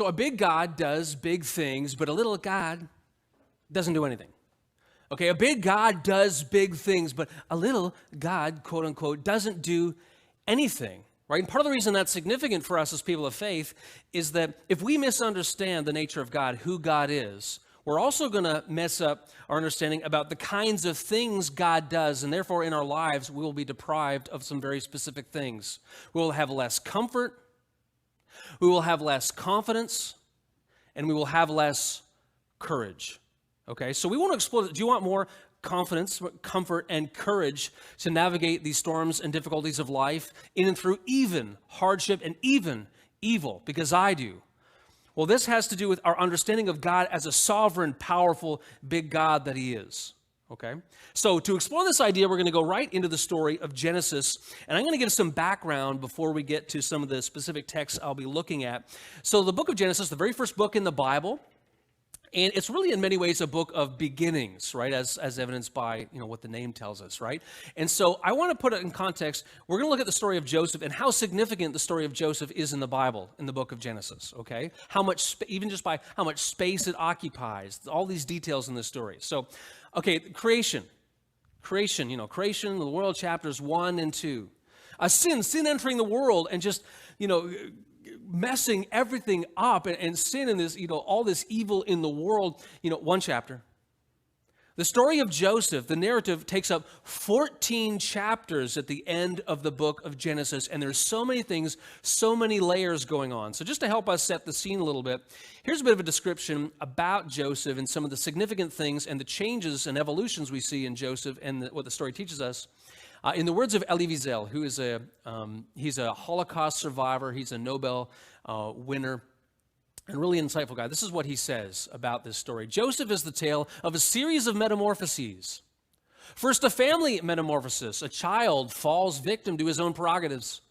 So a big God does big things, but a little God doesn't do anything. Okay, a big God does big things, but a little God, quote unquote, doesn't do anything, right? And part of the reason that's significant for us as people of faith is that if we misunderstand the nature of God, who God is, we're also going to mess up our understanding about the kinds of things God does, and therefore in our lives we will be deprived of some very specific things. We will have less comfort, we will have less confidence, and we will have less courage. Okay, so we want to explore, do you want more confidence, comfort, and courage to navigate these storms and difficulties of life in and through even hardship and even evil? Because I do. Well, this has to do with our understanding of God as a sovereign, powerful, big God that he is. Okay, so to explore this idea, we're going to go right into the story of Genesis, and I'm going to give some background before we get to some of the specific texts I'll be looking at. So the book of Genesis, the very first book in the Bible, and it's really in many ways a book of beginnings, right, as evidenced by, what the name tells us, right? And so I want to put it in context. We're going to look at the story of Joseph and how significant the story of Joseph is in the Bible, in the book of Genesis, okay? How much, even just by how much space it occupies, all these details in this story. So, okay, creation, the world, chapters 1 and 2. Sin entering the world and just, messing everything up, and sin and this, all this evil in the world, one chapter. The story of Joseph, the narrative takes up 14 chapters at the end of the book of Genesis, and there's so many things, so many layers going on. So just to help us set the scene a little bit, here's a bit of a description about Joseph and some of the significant things and the changes and evolutions we see in Joseph and what the story teaches us. In the words of Elie Wiesel, who is he's a Holocaust survivor, he's a Nobel winner, and really insightful guy. This is what he says about this story. Joseph is the tale of a series of metamorphoses. First, a family metamorphosis. A child falls victim to his own prerogatives.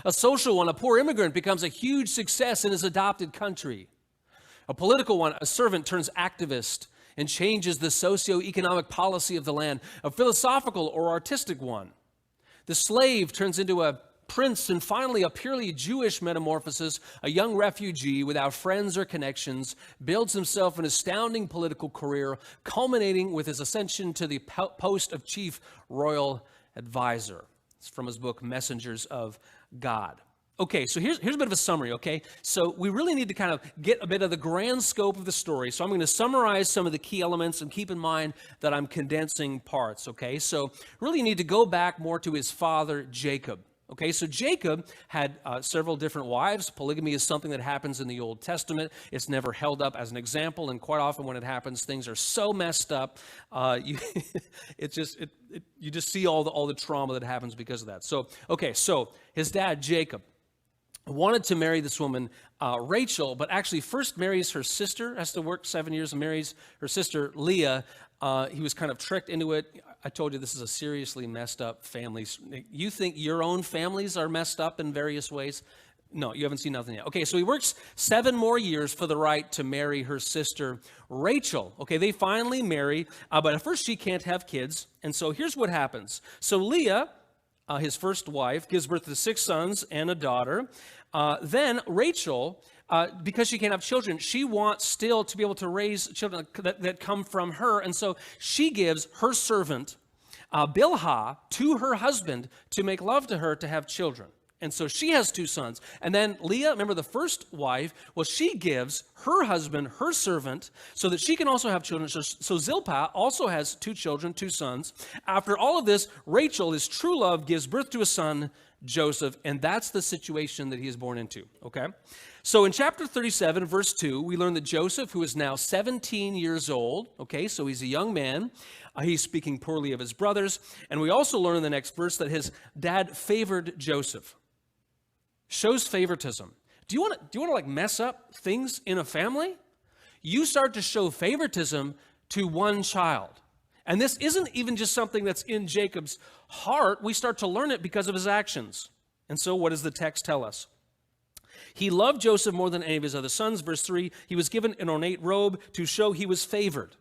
A social one, a poor immigrant becomes a huge success in his adopted country. A political one, a servant turns activist and changes the socio-economic policy of the land. A philosophical or artistic one. The slave turns into a prince, and finally a purely Jewish metamorphosis. A young refugee without friends or connections builds himself an astounding political career, culminating with his ascension to the post of chief royal advisor. It's from his book, Messengers of God. Okay, so here's a bit of a summary, okay? So we really need to kind of get a bit of the grand scope of the story. So I'm going to summarize some of the key elements, and keep in mind that I'm condensing parts, okay? So really you need to go back more to his father, Jacob. Okay, so Jacob had several different wives. Polygamy is something that happens in the Old Testament. It's never held up as an example, and quite often when it happens, things are so messed up. You just see all the trauma that happens because of that. So, okay, so his dad, Jacob, wanted to marry this woman, Rachel, but actually first marries her sister, has to work 7 years and marries her sister, Leah. He was kind of tricked into it. I told you this is a seriously messed up family. You think your own families are messed up in various ways? No, you haven't seen nothing yet. Okay, so he works 7 more years for the right to marry her sister, Rachel. Okay, they finally marry, but at first she can't have kids. And so here's what happens. So Leah, his first wife, gives birth to 6 sons and a daughter. Then Rachel, because she can't have children, she wants still to be able to raise children that come from her. And so she gives her servant, Bilhah, to her husband to make love to her to have children. And so she has 2 sons. And then Leah, remember the first wife, well, she gives her husband, her servant, so that she can also have children. So Zilpah also has 2 children, 2 sons. After all of this, Rachel, his true love, gives birth to a son, Joseph, and that's the situation that he is born into, okay? So in chapter 37, verse 2, we learn that Joseph, who is now 17 years old, okay, so he's a young man, he's speaking poorly of his brothers, and we also learn in the next verse that his dad favored Joseph. Shows favoritism. Do you want to like mess up things in a family? You start to show favoritism to one child. And this isn't even just something that's in Jacob's heart. We start to learn it because of his actions. And so what does the text tell us? He loved Joseph more than any of his other sons. Verse 3, he was given an ornate robe to show he was favored.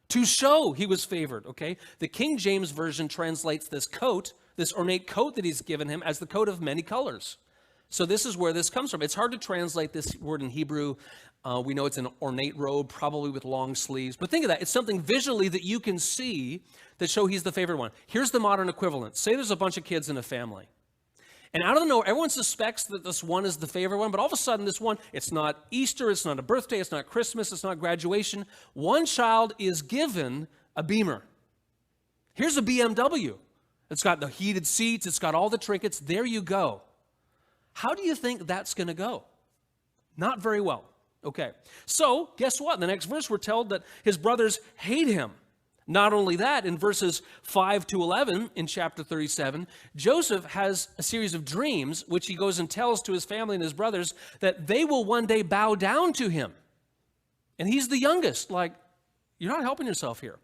To show he was favored, okay? The King James Version translates this coat, this ornate coat that he's given him, as the coat of many colors. So this is where this comes from. It's hard to translate this word in Hebrew. We know it's an ornate robe, probably with long sleeves. But think of that. It's something visually that you can see that show he's the favorite one. Here's the modern equivalent. Say there's a bunch of kids in a family. And out of the nowhere, everyone suspects that this one is the favorite one, but all of a sudden this one, it's not Easter, it's not a birthday, it's not Christmas, it's not graduation. One child is given a Beamer. Here's a BMW. It's got the heated seats, it's got all the trinkets. There you go. How do you think that's going to go? Not very well. Okay. So, guess what? In the next verse, we're told that his brothers hate him. Not only that, in verses 5 to 11 in chapter 37, Joseph has a series of dreams, which he goes and tells to his family and his brothers that they will one day bow down to him. And he's the youngest. Like, you're not helping yourself here.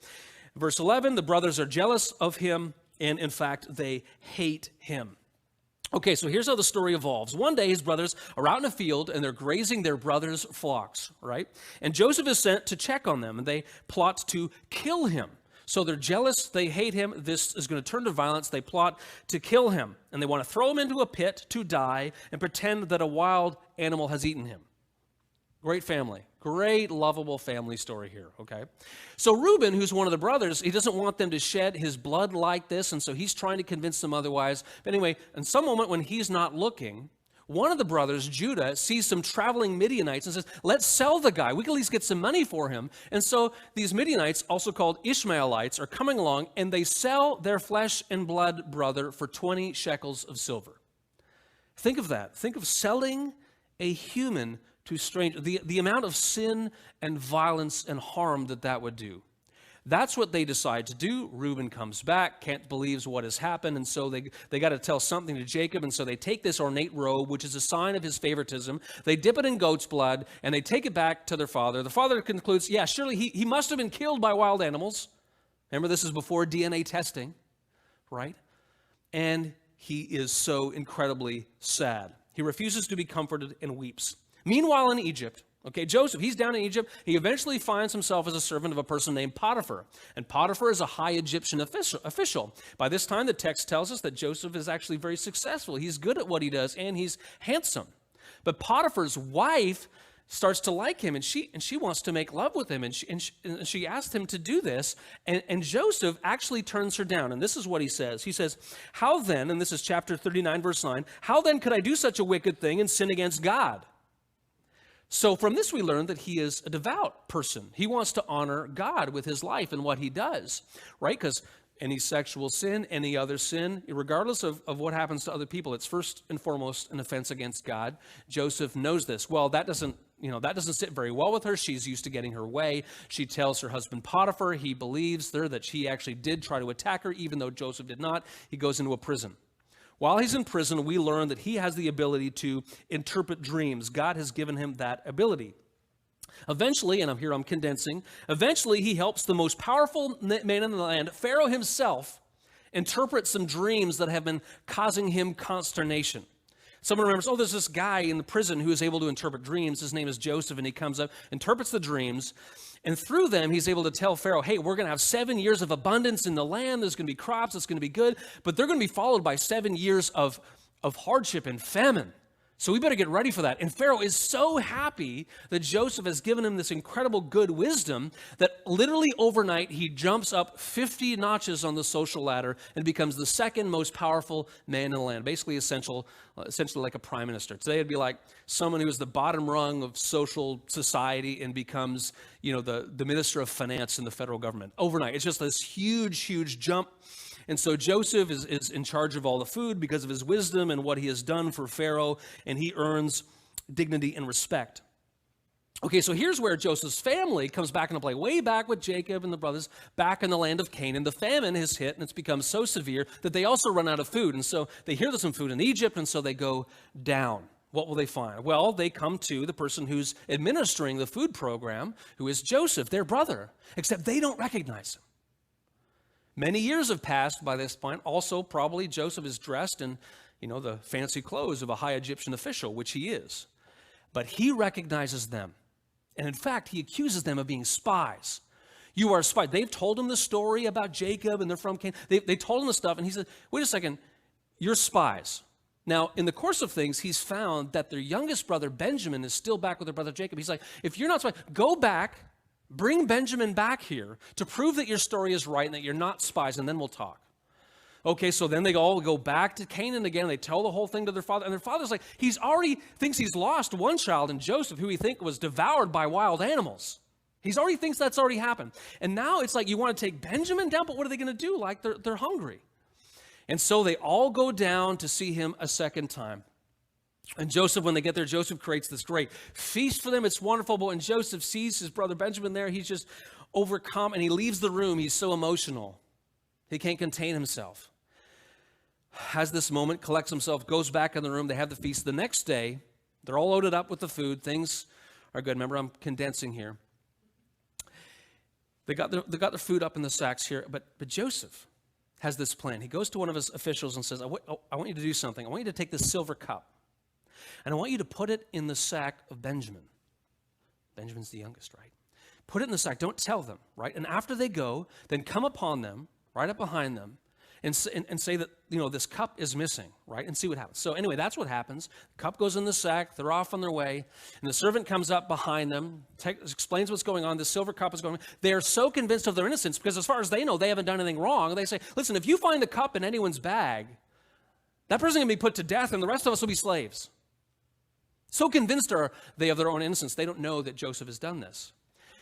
Verse 11, the brothers are jealous of him, and in fact, they hate him. Okay, so here's how the story evolves. One day, his brothers are out in a field, and they're grazing their brothers' flocks, right? And Joseph is sent to check on them, and they plot to kill him. So they're jealous, they hate him, this is going to turn to violence, they plot to kill him. And they want to throw him into a pit to die and pretend that a wild animal has eaten him. Great family. Great, lovable family story here, okay? So Reuben, who's one of the brothers, he doesn't want them to shed his blood like this, and so he's trying to convince them otherwise. But anyway, in some moment when he's not looking, one of the brothers, Judah, sees some traveling Midianites and says, let's sell the guy. We can at least get some money for him. And so these Midianites, also called Ishmaelites, are coming along, and they sell their flesh and blood brother for 20 shekels of silver. Think of that. Think of selling a human to strangers, the amount of sin and violence and harm that would do. That's what they decide to do. Reuben comes back, can't believe what has happened, and so they got to tell something to Jacob, and so they take this ornate robe, which is a sign of his favoritism. They dip it in goat's blood, and they take it back to their father. The father concludes, yeah, surely he must have been killed by wild animals. Remember, this is before DNA testing, right? And he is so incredibly sad. He refuses to be comforted and weeps. Meanwhile, in Egypt, okay, Joseph, he's down in Egypt. He eventually finds himself as a servant of a person named Potiphar. And Potiphar is a high Egyptian official. By this time, the text tells us that Joseph is actually very successful. He's good at what he does, and he's handsome. But Potiphar's wife starts to like him, and she wants to make love with him, and she asked him to do this, and Joseph actually turns her down, and this is what he says. He says, how then, and this is chapter 39, verse 9, how then could I do such a wicked thing and sin against God? So from this we learn that he is a devout person. He wants to honor God with his life and what he does, right? Because any sexual sin, any other sin, regardless of what happens to other people, it's first and foremost an offense against God. Joseph knows this. Well, that doesn't sit very well with her. She's used to getting her way. She tells her husband Potiphar, he believes her that she actually did try to attack her, even though Joseph did not. He goes into a prison. While he's in prison, we learn that he has the ability to interpret dreams. God has given him that ability. Eventually, and I'm condensing, eventually he helps the most powerful man in the land, Pharaoh himself, interpret some dreams that have been causing him consternation. Someone remembers, there's this guy in the prison who is able to interpret dreams. His name is Joseph, and he comes up, interprets the dreams, and through them, he's able to tell Pharaoh, hey, we're going to have 7 years of abundance in the land. There's going to be crops. It's going to be good. But they're going to be followed by 7 years of hardship and famine. So we better get ready for that. And Pharaoh is so happy that Joseph has given him this incredible good wisdom that literally overnight he jumps up 50 notches on the social ladder and becomes the second most powerful man in the land, basically essentially like a prime minister. Today it'd be like someone who is the bottom rung of social society and becomes, the minister of finance in the federal government overnight. It's just this huge, huge jump. And so Joseph is in charge of all the food because of his wisdom and what he has done for Pharaoh, and he earns dignity and respect. Okay, so here's where Joseph's family comes back into play. Way back with Jacob and the brothers, back in the land of Canaan, the famine has hit, and it's become so severe that they also run out of food. And so they hear there's some food in Egypt, and so they go down. What will they find? Well, they come to the person who's administering the food program, who is Joseph, their brother, except they don't recognize him. Many years have passed by this point. Also, probably Joseph is dressed in, the fancy clothes of a high Egyptian official, which he is. But he recognizes them. And in fact, he accuses them of being spies. You are spies. They've told him the story about Jacob and they're from Canaan. They told him the stuff, and he said, wait a second, you're spies. Now, in the course of things, he's found that their youngest brother, Benjamin, is still back with their brother Jacob. He's like, if you're not spies, go back, bring Benjamin back here to prove that your story is right and that you're not spies, and then we'll talk. Okay, so then they all go back to Canaan again. They tell the whole thing to their father. And their father's like, he's already thinks he's lost one child in Joseph, who he think was devoured by wild animals. He's already thinks that's already happened. And now it's like, you want to take Benjamin down, but what are they going to do? Like, they're hungry. And so they all go down to see him a second time. And Joseph, when they get there, Joseph creates this great feast for them. It's wonderful. But when Joseph sees his brother Benjamin there, he's just overcome, and he leaves the room. He's so emotional. He can't contain himself. Has this moment, collects himself, goes back in the room. They have the feast. The next day, they're all loaded up with the food. Things are good. Remember, I'm condensing here. They got their food up in the sacks here. But Joseph has this plan. He goes to one of his officials and says, I want you to do something. I want you to take this silver cup, and I want you to put it in the sack of Benjamin. Benjamin's the youngest, right? Put it in the sack. Don't tell them, right? And after they go, then come upon them, right up behind them, and say that, this cup is missing, right? And see what happens. So anyway, that's what happens. The cup goes in the sack. They're off on their way. And the servant comes up behind them, explains what's going on. The silver cup is going on. They are so convinced of their innocence because as far as they know, they haven't done anything wrong. They say, listen, if you find the cup in anyone's bag, that person can be put to death and the rest of us will be slaves. So convinced are they of their own innocence, they don't know that Joseph has done this.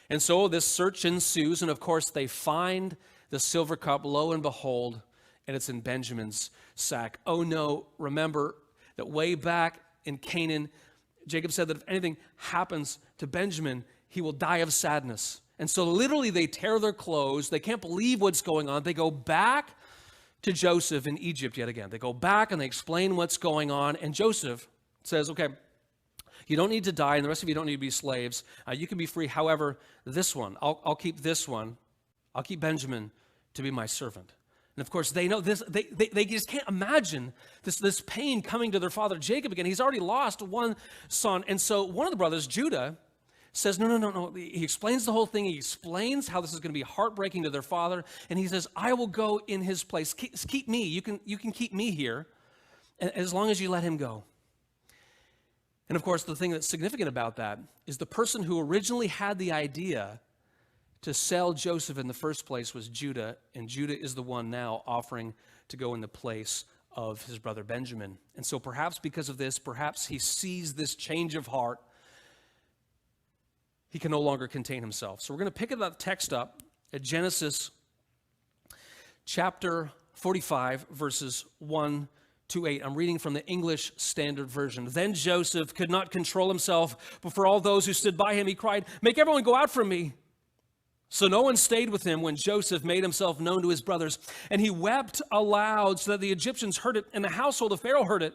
And so this search ensues, and of course they find the silver cup, lo and behold, and it's in Benjamin's sack. Oh no, remember that way back in Canaan, Jacob said that if anything happens to Benjamin, he will die of sadness. And so literally they tear their clothes. They can't believe what's going on. They go back to Joseph in Egypt yet again. They go back and they explain what's going on. And Joseph says, okay, you don't need to die, and the rest of you don't need to be slaves. You can be free. However, this one, I'll keep this one. I'll keep Benjamin to be my servant. And of course, they know this. They just can't imagine this pain coming to their father Jacob again. He's already lost one son. And so one of the brothers, Judah, says, no. He explains the whole thing. He explains how this is going to be heartbreaking to their father. And he says, I will go in his place. Keep me. You can keep me here as long as you let him go. And of course, the thing that's significant about that is the person who originally had the idea to sell Joseph in the first place was Judah, and Judah is the one now offering to go in the place of his brother Benjamin. And so perhaps because of this, perhaps he sees this change of heart. He can no longer contain himself. So we're going to pick that text up at Genesis chapter 45, verses 1 to 8. I'm reading from the English Standard Version. Then Joseph could not control himself before all those who stood by him. He cried, make everyone go out from me. So no one stayed with him when Joseph made himself known to his brothers. And he wept aloud so that the Egyptians heard it, and the household of Pharaoh heard it.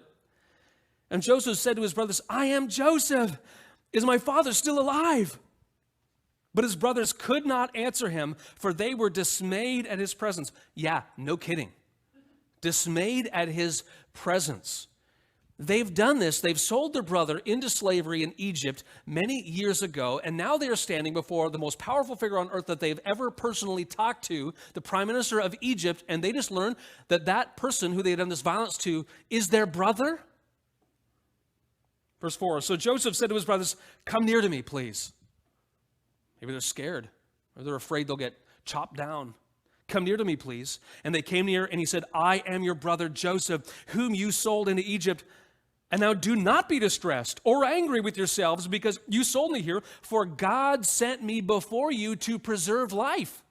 And Joseph said to his brothers, I am Joseph. Is my father still alive? But his brothers could not answer him, for they were dismayed at his presence. Yeah, no kidding. Dismayed at his presence. They've done this. They've sold their brother into slavery in Egypt many years ago, and now they are standing before the most powerful figure on earth that they've ever personally talked to, the prime minister of Egypt, and they just learned that that person who they had done this violence to is their brother. Verse 4, so Joseph said to his brothers, come near to me, please. Maybe they're scared, or they're afraid they'll get chopped down. Come near to me, please. And they came near, and he said, I am your brother Joseph, whom you sold into Egypt. And now do not be distressed or angry with yourselves because you sold me here, for God sent me before you to preserve life.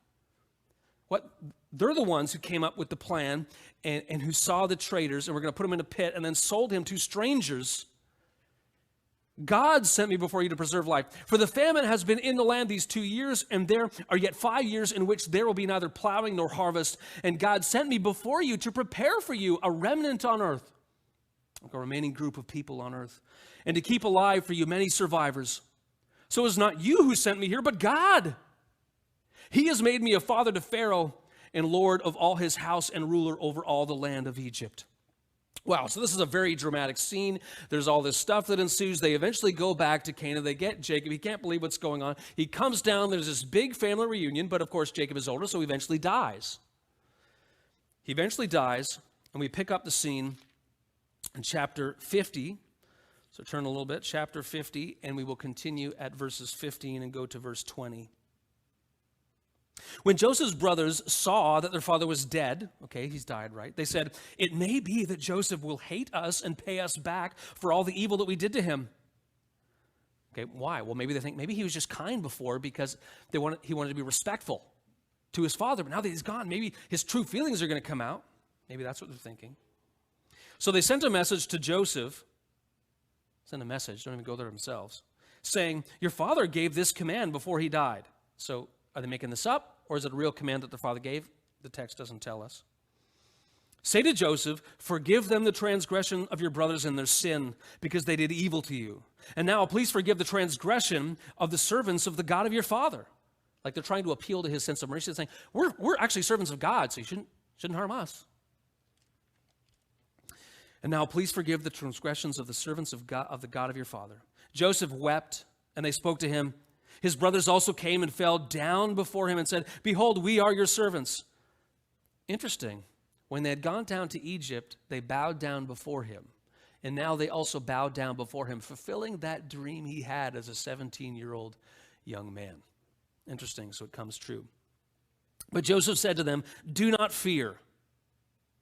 They're the ones who came up with the plan and who saw the traitors, and we're going to put them in a pit and then sold him to strangers. God sent me before you to preserve life. For the famine has been in the land these 2 years, and there are yet 5 years in which there will be neither plowing nor harvest. And God sent me before you to prepare for you a remnant on earth, like a remaining group of people on earth, and to keep alive for you many survivors. So it is not you who sent me here, but God. He has made me a father to Pharaoh and Lord of all his house and ruler over all the land of Egypt. Wow, so this is a very dramatic scene. There's all this stuff that ensues. They eventually go back to Canaan. They get Jacob. He can't believe what's going on. He comes down. There's this big family reunion, but of course Jacob is older, so he eventually dies. He eventually dies, and we pick up the scene in chapter 50. So turn a little bit, chapter 50, and we will continue at verses 15 and go to verse 20. When Joseph's brothers saw that their father was dead, okay, he's died, right? They said, "It may be that Joseph will hate us and pay us back for all the evil that we did to him." Okay, why? Well, maybe they think maybe he was just kind before because he wanted to be respectful to his father, but now that he's gone, maybe his true feelings are going to come out. Maybe that's what they're thinking. So they sent a message to Joseph, don't even go there themselves, saying, "Your father gave this command before he died." So are they making this up, or is it a real command that their father gave? The text doesn't tell us. "Say to Joseph, forgive them the transgression of your brothers and their sin, because they did evil to you. And now please forgive the transgression of the servants of the God of your father." Like they're trying to appeal to his sense of mercy, saying, we're actually servants of God, so you shouldn't harm us. "And now please forgive the transgressions of the servants of the God of your father." Joseph wept, and they spoke to him. His brothers also came and fell down before him and said, "Behold, we are your servants." Interesting. When they had gone down to Egypt, they bowed down before him. And now they also bowed down before him, fulfilling that dream he had as a 17-year-old young man. Interesting, so it comes true. But Joseph said to them, "Do not fear.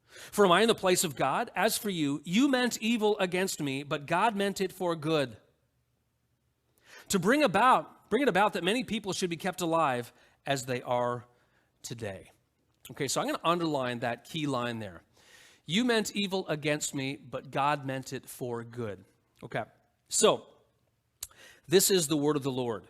For am I in the place of God? As for you, you meant evil against me, but God meant it for good, to bring it about that many people should be kept alive as they are today." Okay, so I'm going to underline that key line there. You meant evil against me, but God meant it for good. Okay, so this is the word of the Lord.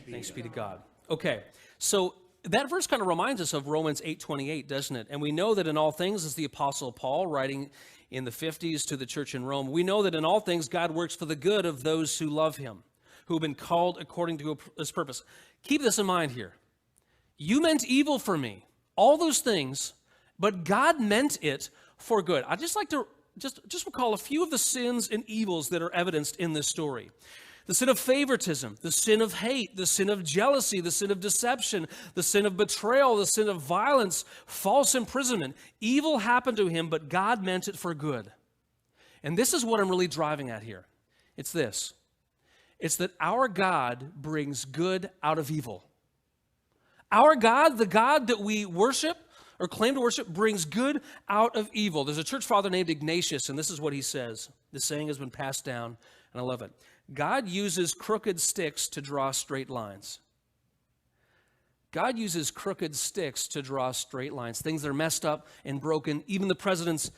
Thanks be to God. Okay, so that verse kind of reminds us of Romans 8:28, doesn't it? And we know that in all things, as the Apostle Paul writing in the 50s to the church in Rome, we know that in all things God works for the good of those who love him, who have been called according to his purpose. Keep this in mind here. You meant evil for me, all those things, but God meant it for good. I'd just like to just recall a few of the sins and evils that are evidenced in this story. The sin of favoritism, the sin of hate, the sin of jealousy, the sin of deception, the sin of betrayal, the sin of violence, false imprisonment. Evil happened to him, but God meant it for good. And this is what I'm really driving at here. It's this. It's that our God brings good out of evil. Our God, the God that we worship or claim to worship, brings good out of evil. There's a church father named Ignatius, and this is what he says. This saying has been passed down, and I love it. God uses crooked sticks to draw straight lines. God uses crooked sticks to draw straight lines, things that are messed up and broken, even the presence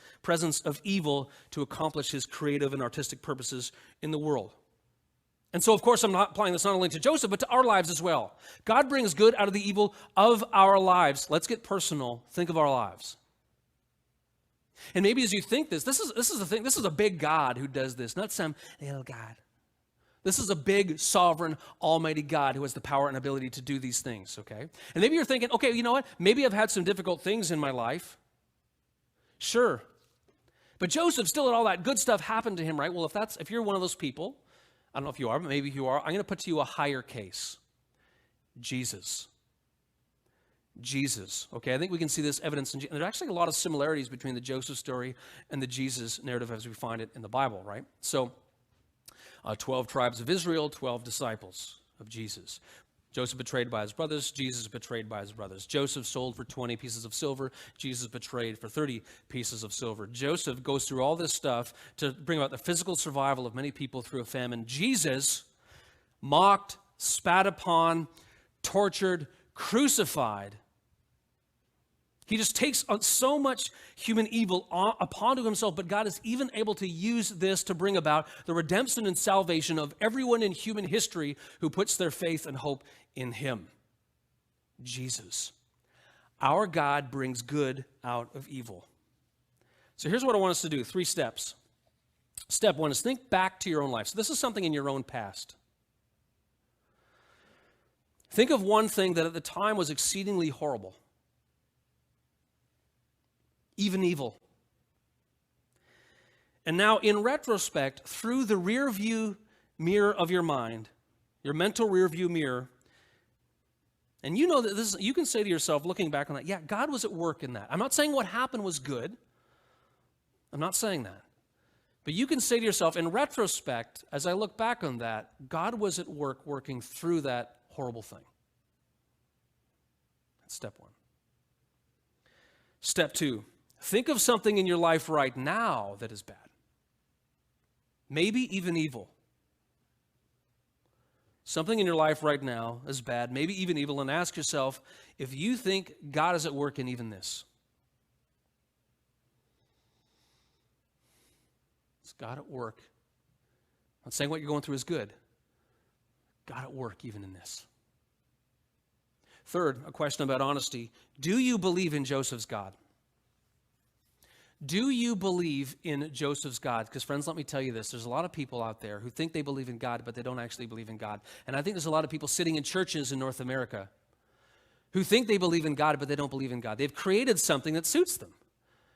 of evil, to accomplish his creative and artistic purposes in the world. And so, of course, I'm not applying this not only to Joseph, but to our lives as well. God brings good out of the evil of our lives. Let's get personal. Think of our lives. And maybe as you think this is the thing. This is a big God who does this, not some little God. This is a big, sovereign, almighty God who has the power and ability to do these things, okay? And maybe you're thinking, okay, you know what? Maybe I've had some difficult things in my life. Sure. But Joseph still had all that good stuff happen to him, right? Well, if you're one of those people, I don't know if you are, but maybe you are, I'm going to put to you a higher case. Jesus. Okay, I think we can see this evidence. There's actually a lot of similarities between the Joseph story and the Jesus narrative as we find it in the Bible, right? So, 12 tribes of Israel, 12 disciples of Jesus. Joseph betrayed by his brothers, Jesus betrayed by his brothers. Joseph sold for 20 pieces of silver, Jesus betrayed for 30 pieces of silver. Joseph goes through all this stuff to bring about the physical survival of many people through a famine. Jesus, mocked, spat upon, tortured, crucified. He just takes on so much human evil upon himself, but God is even able to use this to bring about the redemption and salvation of everyone in human history who puts their faith and hope in him. Jesus. Our God brings good out of evil. So here's what I want us to do, 3 steps. Step 1 is think back to your own life. So this is something in your own past. Think of one thing that at the time was exceedingly horrible. Even evil. And now, in retrospect, through the rear view mirror of your mind, your mental rear view mirror, and you know that this, you can say to yourself, looking back on that, yeah, God was at work in that. I'm not saying what happened was good. I'm not saying that. But you can say to yourself, in retrospect, as I look back on that, God was at work working through that horrible thing. That's step one. Step two, think of something in your life right now that is bad. Maybe even evil. Something in your life right now is bad, maybe even evil, and ask yourself if you think God is at work in even this. Is God at work? I'm not saying what you're going through is good. God at work even in this. Third, a question about honesty. Do you believe in Joseph's God? Do you believe in Joseph's God? Because friends, let me tell you this. There's a lot of people out there who think they believe in God, but they don't actually believe in God. And I think there's a lot of people sitting in churches in North America who think they believe in God, but they don't believe in God. They've created something that suits them.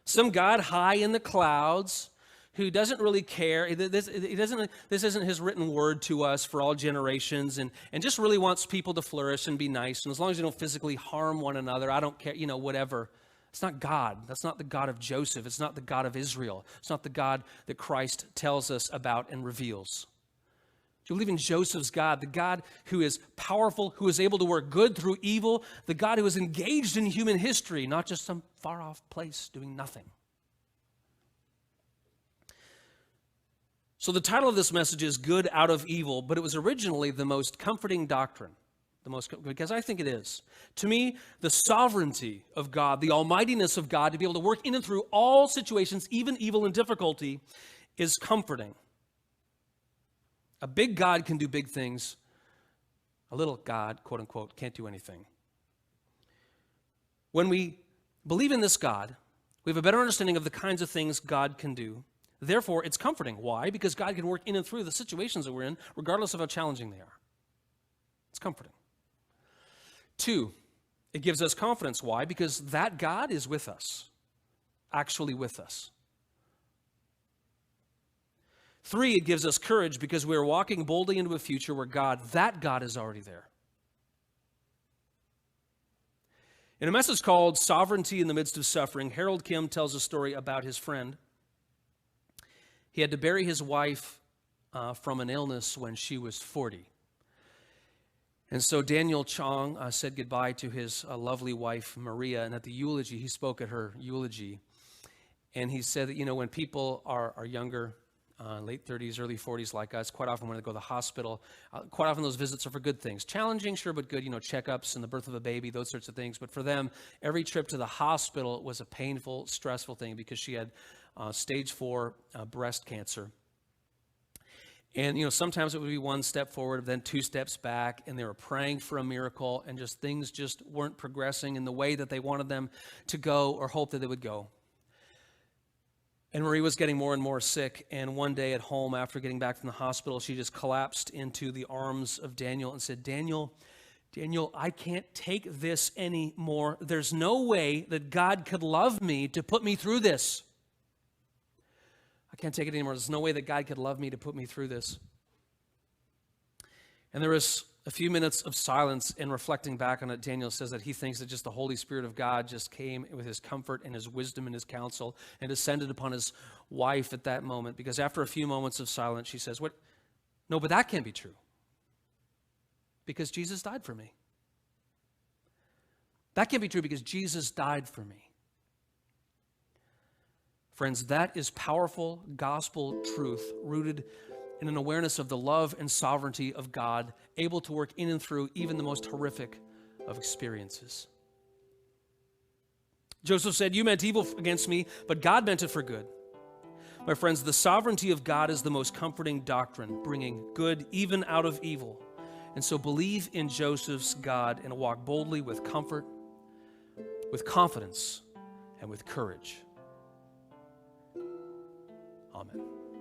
Some God high in the clouds who doesn't really care. This isn't his written word to us for all generations, and just really wants people to flourish and be nice. And as long as you don't physically harm one another, I don't care, whatever. It's not God. That's not the God of Joseph. It's not the God of Israel. It's not the God that Christ tells us about and reveals. Do you believe in Joseph's God, the God who is powerful, who is able to work good through evil, the God who is engaged in human history, not just some far-off place doing nothing? So the title of this message is Good Out of Evil, but it was originally the most comforting doctrine, because I think it is. To me, the sovereignty of God, the almightiness of God, to be able to work in and through all situations, even evil and difficulty, is comforting. A big God can do big things. A little God, quote unquote, can't do anything. When we believe in this God, we have a better understanding of the kinds of things God can do. Therefore, it's comforting. Why? Because God can work in and through the situations that we're in, regardless of how challenging they are. It's comforting. 2, it gives us confidence. Why? Because that God is with us, actually with us. 3, it gives us courage because we are walking boldly into a future where that God is already there. In a message called Sovereignty in the Midst of Suffering, Harold Kim tells a story about his friend. He had to bury his wife from an illness when she was 40. And so Daniel Chong said goodbye to his lovely wife, Maria, and at the eulogy, he spoke at her eulogy. And he said that, when people are younger, late 30s, early 40s like us, quite often when they go to the hospital, quite often those visits are for good things. Challenging, sure, but good, checkups and the birth of a baby, those sorts of things. But for them, every trip to the hospital was a painful, stressful thing because she had stage 4 breast cancer. And, sometimes it would be 1 step forward, then 2 steps back, and they were praying for a miracle, and things just weren't progressing in the way that they wanted them to go or hoped that they would go. And Marie was getting more and more sick, and one day at home after getting back from the hospital, she just collapsed into the arms of Daniel and said, Daniel, I can't take this anymore. There's no way that God could love me to put me through this. I can't take it anymore. There's no way that God could love me to put me through this. And there was a few minutes of silence, and reflecting back on it, Daniel says that he thinks that just the Holy Spirit of God just came with his comfort and his wisdom and his counsel and descended upon his wife at that moment. Because after a few moments of silence, she says, "What? No, but that can't be true. Because Jesus died for me. That can't be true because Jesus died for me." Friends, that is powerful gospel truth rooted in an awareness of the love and sovereignty of God, able to work in and through even the most horrific of experiences. Joseph said, "You meant evil against me, but God meant it for good." My friends, the sovereignty of God is the most comforting doctrine, bringing good even out of evil. And so believe in Joseph's God and walk boldly with comfort, with confidence, and with courage. Amen.